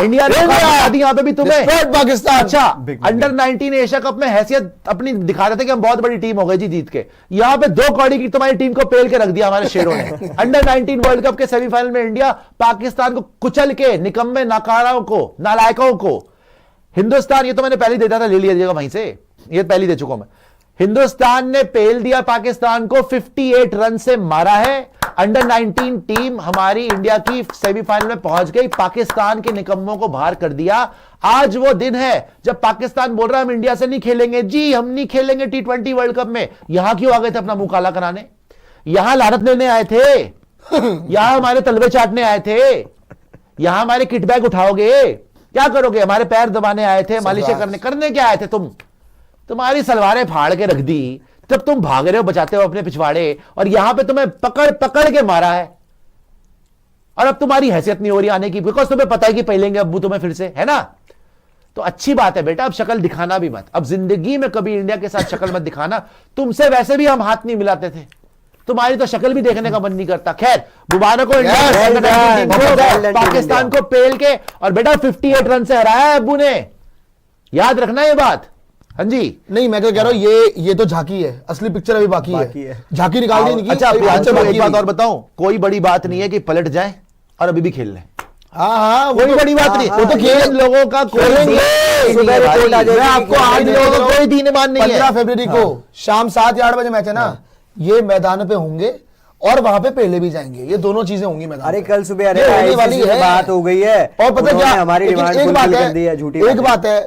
India ने दिखा दी यहाँ पे भी तुम्हें पाकिस्तान। अच्छा, अंडर 19 एशिया कप में हैसियत अपनी दिखा रहे थे कि हम बहुत बड़ी टीम हो गई जी जीत के, यहाँ पे 2 कौड़ी की तुम्हारी टीम को पेल के रख दिया हमारे शेरों ने। अंडर 19 वर्ल्ड कप के सेमीफाइनल में इंडिया पाकिस्तान को कुचल के, निकम्मे नाकाराओं को, नालायकों को, हिंदुस्तान, ये तो मैंने पहले देता था, ले लिया वहीं से, ये पहले दे चुका हूं मैं। हिंदुस्तान ने पेल दिया पाकिस्तान को, 58 रन से मारा है। अंडर 19 टीम हमारी इंडिया की सेमीफाइनल में पहुंच गई, पाकिस्तान के निकम्मों को बाहर कर दिया। आज वो दिन है जब पाकिस्तान बोल रहा है हम इंडिया से नहीं खेलेंगे जी, हम नहीं खेलेंगे T20 वर्ल्ड कप में। यहां क्यों आ गए थे अपना मुंह काला कराने? यहां लानत लेने आए थे, यहां हमारे तलवे चाटने आए थे, यहां हमारे किट बैग उठाओगे, क्या करोगे? हमारे पैर दबाने आए थे, मालिशें करने क्या आए थे तुम? तुम्हारी सलवारें फाड़ के रख दी, तब तुम भाग रहे हो, बचाते हो अपने पिछवाड़े, और यहां पे तुम्हें पकड़ पकड़ के मारा है। और अब तुम्हारी हैसियत नहीं हो रही आने की, बिकॉज तुम्हें पता है कि पहलेंगे अब्बू तुम्हें फिर से, है ना? तो अच्छी बात है बेटा, अब शक्ल दिखाना भी मत, अब जिंदगी में कभी इंडिया के साथ शक्ल मत दिखाना। तुमसे वैसे भी हम हाथ नहीं मिलाते थे, तुम्हारी तो शक्ल भी देखने का मन नहीं करता। खैर, मुबारक हो इंडिया पाकिस्तान को पेल के, और बेटा 58 रन से हराया है अब्बू ने, याद रखना ये बात। हाँ जी, नहीं मैं क्या कह रहा हूँ, ये तो झांकी है, असली पिक्चर अभी बाकी है। झांकी निकाल दी इनकी। अच्छा, एक बात और बताऊं, कोई बड़ी बात नहीं है कि पलट जाए और अभी भी खेल लें। हाँ, कोई बड़ी बात नहीं, वो तो खेल लोगों का आपको आज लोगों को कोई दीन ईमान नहीं है। 15 फरवरी को शाम 7 बजे मैच है ना, ये मैदान पे होंगे और वहां पे पहले भी जाएंगे, ये दोनों चीजें होंगी मैदान। अरे कल सुबह वाली बात हो गई है, और पता क्या हमारी डिमांड फुलफिल कर दी है। झूठी एक बात है,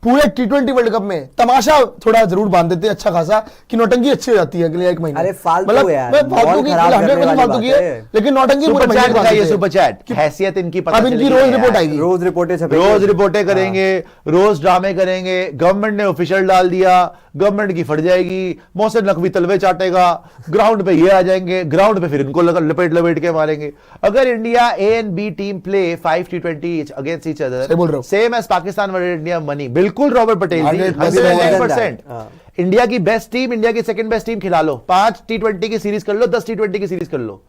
पूरे T20 वर्ल्ड कप में तमाशा थोड़ा जरूर बांध देते हैं अच्छा खासा, कि नौटंकी अच्छी हो जाती है अगले 1 महीने। अरे फालतू है यार, फालतू की 100% फालतू की है, लेकिन नौटंकी पूरे महीने का ये सुपर चैट हैसियत इनकी पता अब इनकी रोज रिपोर्ट आएगी, रोज रिपोर्टें करेंगे, रोज ड्रामे करेंगे। गवर्नमेंट ने ऑफिशियल डाल दिया, गवर्नमेंट की फट जाएगी, मोहसिन नकवी तलवे चाटेगा, ग्राउंड पे ये आ जाएंगे, ग्राउंड पे फिर इनको लपेट के मारेंगे। अगर India A and B team play 5 T20 against each other same as Pakistan versus India money, बिल्कुल रॉबर्ट पटेल 100%। इंडिया की बेस्ट टीम, इंडिया की सेकंड बेस्ट टीम खिला लो, 5 T20 की सीरीज कर लो, 10 T20 की सीरीज कर लो,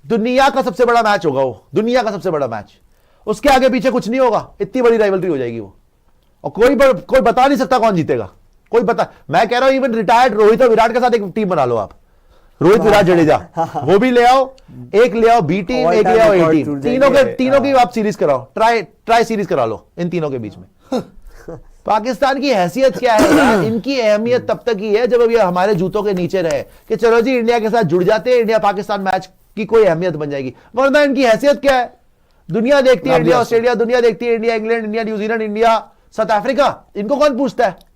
दुनिया का सबसे बड़ा मैच होगा वो, दुनिया का सबसे बड़ा मैच। उसके आगे पीछे कुछ नहीं होगा, इतनी बड़ी राइवलरी हो जाएगी वो, और कोई बता नहीं सकता कौन जीतेगा, कोई पता। मैं कह रहा हूं इवन रिटायर्ड रोहित और विराट के साथ एक टीम बना लो आप, रोहित विराट जडेजा, वो भी ले आओ, एक ले आओ बी टीम, एक ले आओ ए टीम, तीनों की आप सीरीज कराओ, ट्राई सीरीज करा लो इन तीनों के बीच में। पाकिस्तान की हैसियत क्या है यार? इनकी अहमियत तब तक ही है जब ये हमारे जूतों के नीचे रहे कि चलो जी इंडिया के साथ जुड़ जाते हैं, इंडिया पाकिस्तान मैच की कोई अहमियत बन जाएगी। वरना इनकी हैसियत क्या है? दुनिया देखती है इंडिया ऑस्ट्रेलिया, दुनिया देखती है India England, India New Zealand, India south Africa, इनको कौन पूछता है?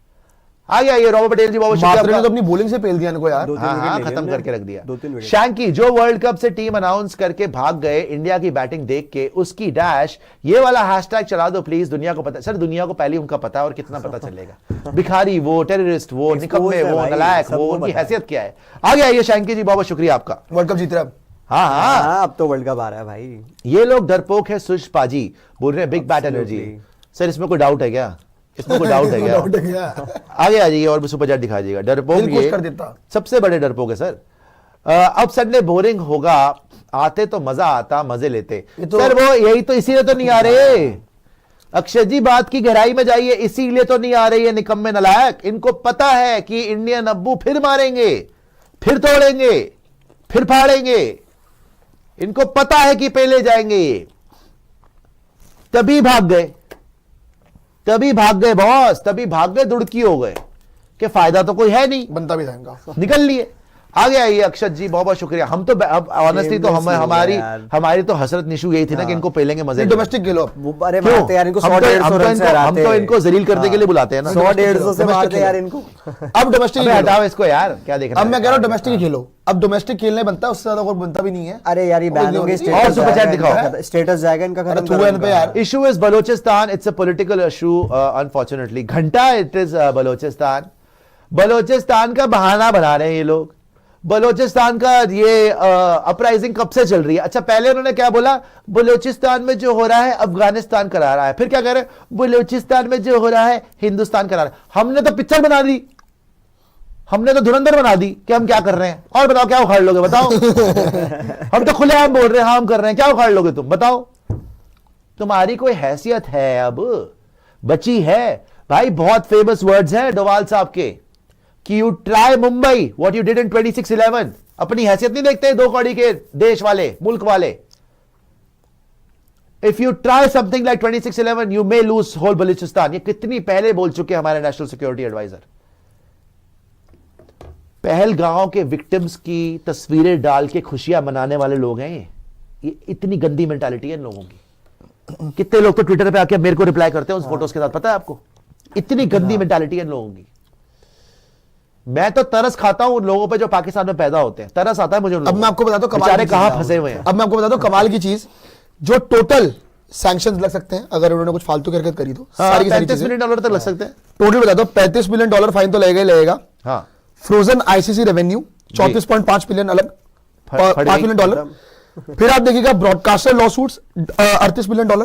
आ गया ये रॉबर्ट पटेल जी, बहुत शुक्रिया। तो अपनी बॉलिंग से पेल दिया इनको यार, हाँ, खत्म करके रख दिया। शैंकी जो वर्ल्ड कप से टीम अनाउंस करके भाग गए इंडिया की बैटिंग देख के, उसकी डैश, ये वाला हैशटैग चला दो प्लीज, दुनिया को पता। सर दुनिया को पहले उनका पता है, और कितना पता चलेगा? भिखारी वो, टेररिस्ट वो, निकम्मे वो, नालायक वो, उनकी हैसियत क्या है? आ गया ये शैंकी जी, बहुत शुक्रिया आपका। वर्ल्ड कप जीत रहे अब। हाँ, अब तो वर्ल्ड कप आ रहा है भाई। ये लोग डरपोक है, सुश पाजी बोल रहे हैं बिग बैट एनर्जी। सर इसमें कोई डाउट है क्या? इसमें कोई डाउट है क्या? आगे आ जाइए और भी सुपर चैट दिखा दीजिएगा। डरपोक ये सबसे बड़े डरपोक है सर। अब संडे बोरिंग होगा, आते तो मजा आता, मजे लेते। सर वो यही तो, इसीलिए तो नहीं आ रहे। अक्षय जी बात की गहराई में जाइए, इसीलिए तो नहीं आ रही है निकम्मे नालायक। इनको पता है कि इंडियन अब्बू फिर मारेंगे, फिर तोड़ेंगे, फिर फाड़ेंगे। इनको पता है कि पहले जाएंगे ये, तभी भाग गए बॉस, तभी भाग गए, दुड़की हो गए कि फायदा तो कोई है नहीं, बनता भी जाएगा, निकल लिए। आ गया ये अक्षत जी, बहुत बहुत शुक्रिया। हम तो अब ऑनेस्टली तो हमारी तो हसरत निशु यही थी ना कि इनको पहलेंगे मजे। डोमेस्टिक खेलो, अरे मारते यार इनको 100-150 रन से हराते। हम तो इनको जलील करने के लिए बुलाते हैं ना, 100-150 से मारते यार इनको। अब डोमेस्टिक हटाओ इसको यार, क्या देखना। अब मैं कह रहा हूं डोमेस्टिक ही खेलो, अब डोमेस्टिक खेलने बनता है, उससे ज्यादा और बनता भी नहीं है। अरे यार ये बैन हो गए, और सुपर चैट दिखाओ, स्टेटस जाएगा इनका खत्म कर पे यार। Issue is Balochistan, it's a political issue unfortunately. घंटा इट इज बलोचिस्तान का बहाना बना रहे हैं ये लोग। बलोचिस्तान का ये अपराइजिंग कब से चल रही है? अच्छा, पहले उन्होंने क्या बोला, बलोचिस्तान में जो हो रहा है अफगानिस्तान करा रहा है, फिर क्या कह रहे हैं, बलोचिस्तान में जो हो रहा है हिंदुस्तान करा रहा है। हमने तो पिक्चर बना दी, हमने तो धुरंधर बना दी कि हम क्या कर रहे हैं। और बताओ क्या उखाड़ लोगे, बताओ। हम तो खुलेआम बोल रहे हैं, हाँ हम कर रहे हैं, क्या उखाड़ लोगे तुम बताओ? तुम्हारी कोई हैसियत है अब बची है भाई? बहुत फेमस वर्ड्स हैं डोवाल साहब के कि you try Mumbai what you did in 26/11। अपनी हैसियत नहीं देखते 2 कौड़ी के देश वाले, मुल्क वाले। If you try something like 26/11 you may lose whole Balochistan. ये कितनी पहले बोल चुके हैं हमारे नेशनल सिक्योरिटी एडवाइजर। पहलगांव के विक्टिम्स की तस्वीरें डाल के खुशियां मनाने वाले लोग हैं ये इतनी गंदी मेंटालिटी है इन लोगों की। कितने लोग तो ट्विटर पे आके मेरे को रिप्लाई करते हैं उस फोटोज के साथ, पता है आपको? इतनी गंदी मेंटालिटी है इन लोगों की। मैं तो तरस खाता हूं उन लोगों पे जो पाकिस्तान में पैदा होते हैं, तरस आता है मुझे। अब मैं आपको बताता हूं बेचारे कहां फंसे हुए हैं। अब मैं आपको बताता हूं कमाल की चीज, जो टोटल सैंक्शंस लग सकते हैं अगर उन्होंने कुछ फालतू की हरकत करी तो। सारी की सारी $35 मिलियन तक लग सकते हैं। टोटल बताता हूं, $35 मिलियन फाइन तो लगेगा ही लगेगा। हाँ, फ्रोजन आईसीसी रेवेन्यू 34.5 मिलियन अलग, $5 मिलियन। फिर आप देखिएगा ब्रॉडकास्टर लॉसूट्स $38 मिलियन।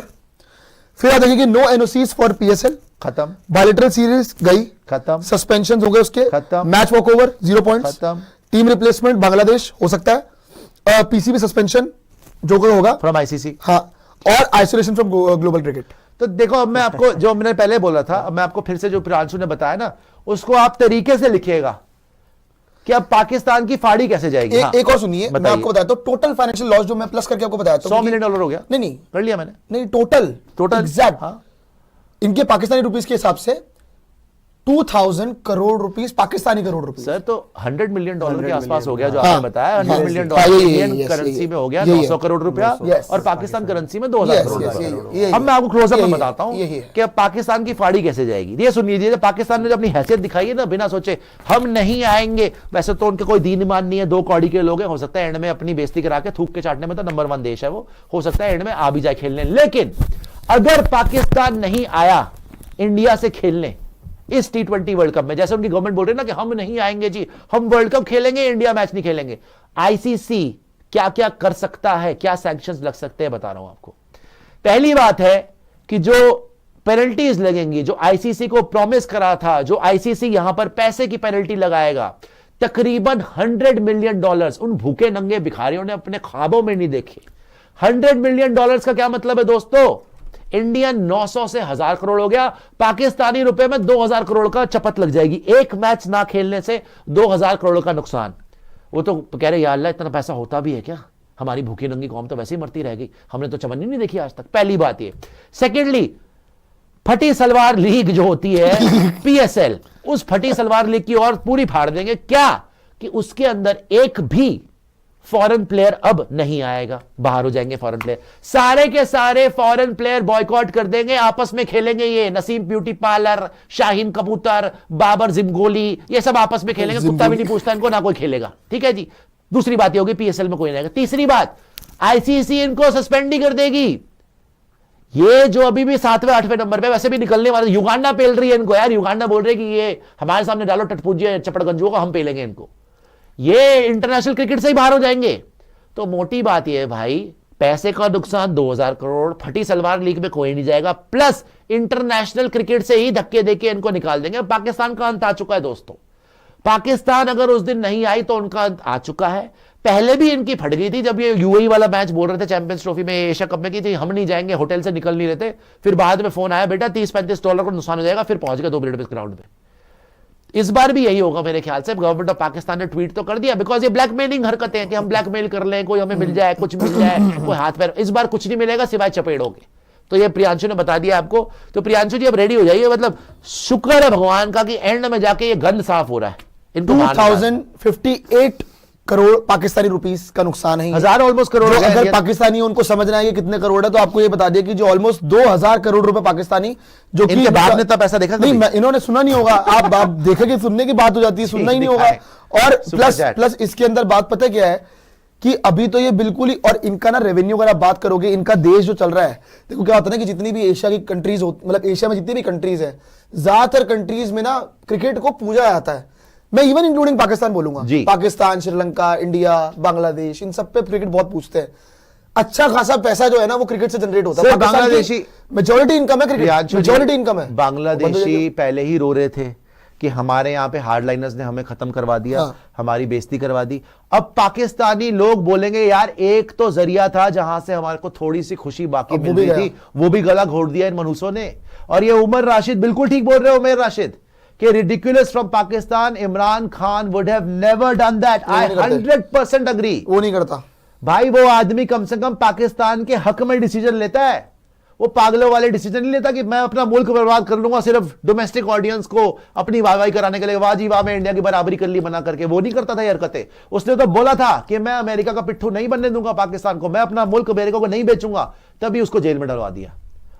फिर आप देखिए नो एनओसीज फॉर पीएसएल, खत्म। बायलैटरल सीरीज गई, खत्म। सस्पेंशन हो गए उसके, खत्म। मैच वॉकओवर 0 पॉइंट्स, खत्म। टीम रिप्लेसमेंट बांग्लादेश हो सकता है, पीसीबी सस्पेंशन जो कोई होगा फ्रॉम आईसीसी। हाँ, और आइसोलेशन फ्रॉम ग्लोबल क्रिकेट। तो देखो अब मैं आपको जो मैंने पहले बोला था, अब मैं आपको फिर से जो प्रांशु ने बताया ना उसको आप तरीके से लिखिएगा कि अब पाकिस्तान की फाड़ी कैसे जाएगी। हाँ, एक और सुनिए, मैं आपको बताता हूं टोटल फाइनेंशियल लॉस जो मैं प्लस करके आपको बताया $100 मिलियन हो गया। नहीं कर लिया मैंने। नहीं, टोटल एग्जैक्ट। हाँ, इनके पाकिस्तानी रुपीस के हिसाब से 2000 crore rupees, Pakistani crore rupees. Sir तो $100 मिलियन के आसपास हो गया जो हाँ, आपने बताया। $100 मिलियन इंडियन करेंसी में हो गया 900 करोड़ रुपया, और पाकिस्तान करेंसी में 2000 करोड़ रुपया। अब मैं आपको क्लोजअप में बताता हूं कि अब पाकिस्तान की फाड़ी कैसे जाएगी। ये सुन लीजिए, पाकिस्तान ने जब अपनी हैसियत दिखाई है ना, बिना सोचे हम नहीं आएंगे। वैसे तो उनके कोई दीन ईमान नहीं है, 2 कौड़ी के लोग हैं, हो सकता है एंड में अपनी बेइज्जती करा के थूक के चाटने में तो नंबर 1 देश है वो, हो सकता है एंड में आ भी जाए खेलने। लेकिन अगर पाकिस्तान नहीं आया इंडिया से खेलने इस T20 वर्ल्ड कप में, जैसे उनकी गवर्नमेंट बोल रही है ना कि हम नहीं आएंगे जी, हम वर्ल्ड कप खेलेंगे, इंडिया मैच नहीं खेलेंगे। आईसीसी क्या क्या कर सकता है, क्या सैंक्शंस लग सकते हैं, बता रहा हूं आपको। पहली बात है कि जो पेनल्टीज लगेंगी, जो आईसीसी को प्रॉमिस करा था, जो आईसीसी यहां पर पैसे की पेनल्टी लगाएगा, तकरीबन $100 मिलियन उन भूखे नंगे भिखारियों ने अपने ख्वाबों में नहीं देखे। $100 मिलियन का क्या मतलब है दोस्तों? इंडियन 900 से 1000 करोड़ हो गया, पाकिस्तानी रुपए में 2000 करोड़ का चपत लग जाएगी। एक मैच ना खेलने से 2000 करोड़ का नुकसान। वो तो कह रहे या अल्लाह इतना पैसा होता भी है क्या? हमारी भूखी नंगी कौम तो वैसे ही मरती रह गई, हमने तो चमन ही नहीं देखी आज तक। पहली बात ये। सेकेंडली, फटी सलवार लीग जो होती है पीएसएल, उस फटी सलवार लीग की और पूरी फाड़ देंगे। क्या कि उसके अंदर एक भी फॉरेन प्लेयर अब नहीं आएगा, बाहर हो जाएंगे फॉरेन प्लेयर। सारे के सारे फॉरेन प्लेयर बॉयकॉट कर देंगे, आपस में खेलेंगे। ये नसीम ब्यूटी पार्लर, शाहीन कबूतर, बाबर जिमगोली, ये सब आपस में खेलेंगे। कुत्ता भी नहीं पूछता इनको, ना कोई खेलेगा। ठीक है जी। दूसरी बात ये होगी पीएसएल में कोई नहीं आएगा। तीसरी बात, आईसीसी इनको सस्पेंड ही कर देगी। ये जो अभी भी 7वें 8वें नंबर पे वैसे भी निकलने वाले, युगांडा पेल रही है इनको यार। युगांडा बोल रही है कि ये हमारे सामने डालो टटपूजिया चपड़गंजुओं को, हम पेलेंगे इनको। ये इंटरनेशनल क्रिकेट से ही बाहर हो जाएंगे। तो मोटी बात यह है भाई, पैसे का नुकसान 2000 करोड़, फटी सलवार लीग में कोई नहीं जाएगा, प्लस इंटरनेशनल क्रिकेट से ही धक्के देके इनको निकाल देंगे। पाकिस्तान का अंत आ चुका है दोस्तों। पाकिस्तान अगर उस दिन नहीं आई तो उनका अंत आ चुका है। पहले भी इनकी फट गई थी जब ये यूएई वाला मैच बोल रहे थे चैंपियंस ट्रॉफी में, एशिया कप में की थी, हम नहीं जाएंगे, होटल से निकल नहीं रहे थे। फिर बाद में फोन आया, बेटा $30-35 का नुकसान हो जाएगा, फिर पहुंच गए 2 मिनट में ग्राउंड में। इस बार भी यही होगा मेरे ख्याल से। गवर्नमेंट ऑफ पाकिस्तान ने ट्वीट तो कर दिया, बिकॉज ये ब्लैकमेलिंग हरकतें हैं कि हम ब्लैकमेल कर लें, कोई हमें मिल जाए, कुछ मिल जाए, कोई हाथ पैर। इस बार कुछ नहीं मिलेगा सिवाय चपेड़ों के। तो ये प्रियांशु ने बता दिया आपको। तो प्रियांशु जी अब रेडी हो जाइए, मतलब शुक्र है भगवान का कि एंड में जाके ये गंद साफ हो रहा है। इनको 2058 करोड़ पाकिस्तानी रुपीस का नुकसान है। 1000 ऑलमोस्ट करोड़। अगर पाकिस्तानी उनको समझना है कि कितने करोड़ है, तो आपको ये बता दिया कि जो ऑलमोस्ट 2000 करोड़ रुपए पाकिस्तानी, जो कि बाप ने इतना पैसा देखा नहीं, इन्होंने सुना नहीं होगा। आप देखेंगे, सुनने की बात हो जाती है, सुनना ही नहीं होगा। और प्लस इसके अंदर बात पता क्या है कि अभी तो ये बिल्कुल ही, और इनका ना रेवेन्यू अगर आप बात करोगे, इनका देश जो चल रहा है, देखो क्या होता है ना कि जितनी भी एशिया की कंट्रीज होती, मतलब एशिया में जितनी भी कंट्रीज है, ज्यादातर कंट्रीज में ना क्रिकेट को पूजा जाता है। मैं इवन इंक्लूडिंग पाकिस्तान बोलूंगा, पाकिस्तान, श्रीलंका, इंडिया, बांग्लादेश, इन सब पे क्रिकेट बहुत पूछते हैं। अच्छा खासा पैसा जो है ना वो क्रिकेट से जनरेट होता है। बांग्लादेशी मेजॉरिटी इनकम है क्रिकेट, मेजॉरिटी इनकम है। बांग्लादेशी पहले ही रो रहे थे कि हमारे यहाँ पे हार्डलाइनर्स ने हमें खत्म करवा दिया, हाँ। हमारी बेइज्जती करवा दी। अब पाकिस्तानी लोग बोलेंगे यार एक तो जरिया था जहां से हमारे को थोड़ी सी खुशी बाकी अब वो मिल भी रही थी, वो भी गला घोट दिया इन मनहूसों ने। और ये उमर राशिद बिल्कुल ठीक बोल रहे हो, उमर राशिद कि ridiculous from Pakistan, Imran Khan would have never done that. I 100% agree. वो नहीं करता भाई वो आदमी कम से कम पाकिस्तान के हक में डिसीजन लेता है, वो पागलों वाले डिसीजन नहीं लेता कि मैं अपना मुल्क बर्बाद कर लूंगा सिर्फ डोमेस्टिक ऑडियंस को अपनी वाहवाही कराने के लिए, वाह जी वाह मैं इंडिया की बराबरी कर ली बना करके। वो नहीं करता था ये हरकतें। उसने तो बोला था कि मैं अमेरिका का पिट्ठू नहीं बनने दूंगा पाकिस्तान को, मैं अपना मुल्क अमेरिका को नहीं बेचूंगा, तभी उसको जेल में डलवा दिया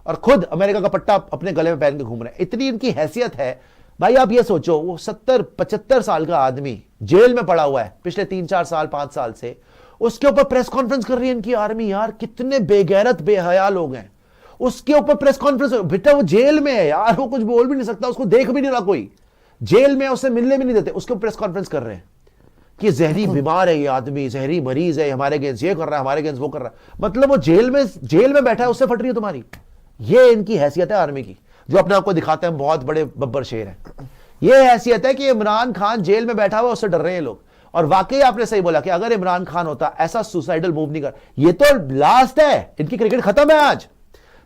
और खुद अमेरिका का पट्टा अपने गले में पहन के घूम रहे हैं। इतनी इनकी हैसियत है भाई। आप ये सोचो वो 70-75 साल का आदमी जेल में पड़ा हुआ है पिछले 3-4 साल 5 साल से, उसके ऊपर प्रेस कॉन्फ्रेंस कर रही है इनकी आर्मी। यार कितने बेगैरत बेहया लोग हैं, उसके ऊपर प्रेस कॉन्फ्रेंस। बेटा वो जेल में है यार, वो कुछ बोल भी नहीं सकता, उसको देख भी नहीं रहा कोई, जेल में उससे मिलने भी नहीं देते, उसके ऊपर प्रेस कॉन्फ्रेंस कर रहे हैं कि जहरी बीमार है ये आदमी, जहरी मरीज है, हमारे अगेंस्ट ये कर रहा है, हमारे अगेंस्ट वो कर रहा है। मतलब वो जेल में बैठा है, उससे फट रही है तुम्हारी। ये इनकी हैसियत है आर्मी की, जो अपने आपको दिखाते हैं बहुत बड़े बब्बर शेर हैं। ये हैसियत है कि इमरान खान जेल में बैठा हुआ, उससे डर रहे हैं लोग। और वाकई आपने सही बोला कि अगर इमरान खान होता ऐसा सुसाइडल मूव नहीं कर, ये तो लास्ट है, इनकी क्रिकेट खत्म है आज।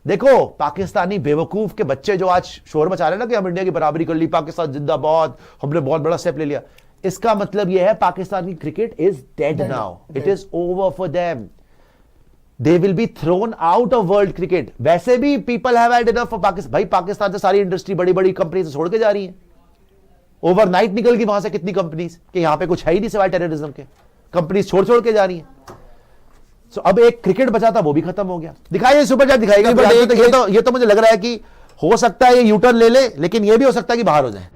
देखो पाकिस्तानी बेवकूफ के बच्चे जो आज शोर मचा रहे हैं ना कि हम इंडिया की बराबरी कर ली, पाकिस्तान जिंदाबाद, हमने बहुत बड़ा स्टेप ले लिया, इसका मतलब यह है पाकिस्तान की cricket is dead now, it is over for them, they will be thrown out of world cricket. वैसे भी people have had enough for Pakistan. भाई पाकिस्तान से सारी इंडस्ट्री बड़ी बड़ी कंपनी से छोड़ के जा रही है, ओवरनाइट निकल गई वहां से कितनी कंपनीज कि यहां पे कुछ है ही नहीं सिवाय टेररिज्म के, कंपनीज छोड़ छोड़ के जा रही हैं। So, अब एक क्रिकेट बचा था वो भी खत्म हो गया। दिखाइए सुपर चैट दिखाएगा। ये तो मुझे लग रहा है कि हो सकता है ये यूटर्न ले ले, लेकिन ये भी हो सकता है कि बाहर हो जाए।